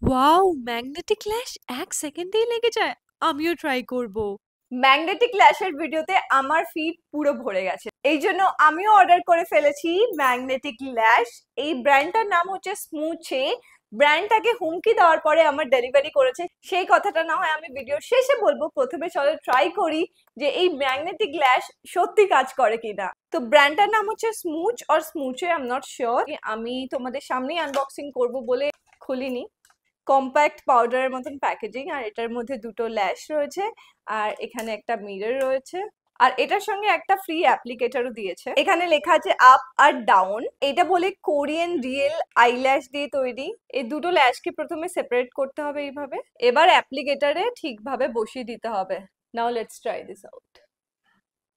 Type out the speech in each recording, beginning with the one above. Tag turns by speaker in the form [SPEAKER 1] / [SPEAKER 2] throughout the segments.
[SPEAKER 1] Wow! Magnetic ল্যাশ ১ সেকেন্ডেই লেগে যায়। আমিও ট্রাই করব।
[SPEAKER 2] ম্যাগনেটিক ল্যাশের ভিডিওতে আমার ফিড পুরো ভরে গেছে, এই জন্য আমিও অর্ডার করে ফেলেছি ম্যাগনেটিক ল্যাশ। এই ব্র্যান্ডটার নাম হচ্ছে স্মুচে। ব্র্যান্ডটাকে হুমকি দেওয়ার পরে আমার ডেলিভারি করেছে, সেই কথাটা না হয় আমি ভিডিওর শেষে বলবো। প্রথমে চলো ট্রাই করি যে এই ম্যাগনেটিক ল্যাশ সত্যি কাজ করে কিনা। তো ব্র্যান্ডটার নাম হচ্ছে স্মুচ অর স্মুচে, আই এম নট শিওর। আমি তোমাদের সামনেই আনবক্সিং করব বলে খুলিনি। কম্প্যাক্ট পাউডারের মতন প্যাকেজিং, আর এটার মধ্যে দুটো ল্যাশ রয়েছে, আর এখানে একটা মিরর রয়েছে, আর এটার সঙ্গে একটা ফ্রি অ্যাপ্লিকেটরও দিয়েছে। এখানে লেখা আছে আপ আর ডাউন। এটা বলে কোরিয়ান রিয়েল আইল্যাশ দিয়ে তৈরি। এই দুটো ল্যাশকে প্রথমে সেপারেট করতে হবে এইভাবে, এবার অ্যাপ্লিকেটরে ঠিকভাবে বসিয়ে দিতে হবে। Now let's try this out.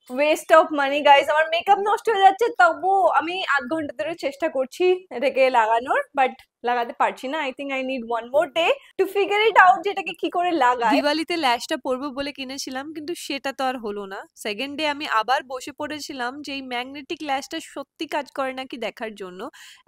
[SPEAKER 2] West of money guys, আমার মেকআপ নষ্ট হয়ে যাচ্ছে, তবুও আমি ৮ ঘন্টা ধরে চেষ্টা করছি এটাকে লাগানোর, বাট লাগাতে পারছি না। I think I need one more day to figure it out যে এটাকে কি করে লাগায়।
[SPEAKER 1] দিওয়ালিতে ল্যাশটা পরবো বলে কিনেছিলাম, কিন্তু সেটা তো আর হলো না। সেকেন্ড ডে আমি আবার বসে পড়েছিলাম যে এই ম্যাগনেটিক ল্যাশটা সত্যি কাজ করে নাকি দেখার জন্য।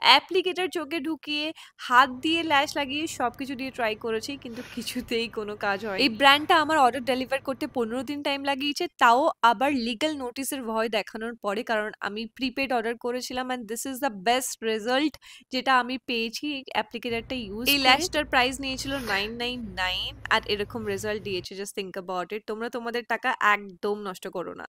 [SPEAKER 1] অ্যাপ্লিকেটর চোখে ঢুকিয়ে, হাত দিয়ে ল্যাশ লাগিয়ে সবকিছু দিয়ে ট্রাই করেছি, কিন্তু কিছুতেই কোনো কাজ হয়। এই ব্র্যান্ডটা আমার অর্ডার ডেলিভার করতে ১৫ দিন টাইম লাগিয়েছে, তাও আবার লিগ্যাল নোটিসের ভয় দেখানোর পরে, কারণ আমি প্রিপেড অর্ডার করেছিলাম। And this is the best result যেটা আমি পেয়েছি অ্যাপ্লিকেটরটা ইউজ এই ল্যাশটার প্রাইস নিয়েছিল 999 আর এরকম রেজাল্ট দিয়েছে। Just think about it. তোমরা তোমাদের টাকা একদম নষ্ট করো না।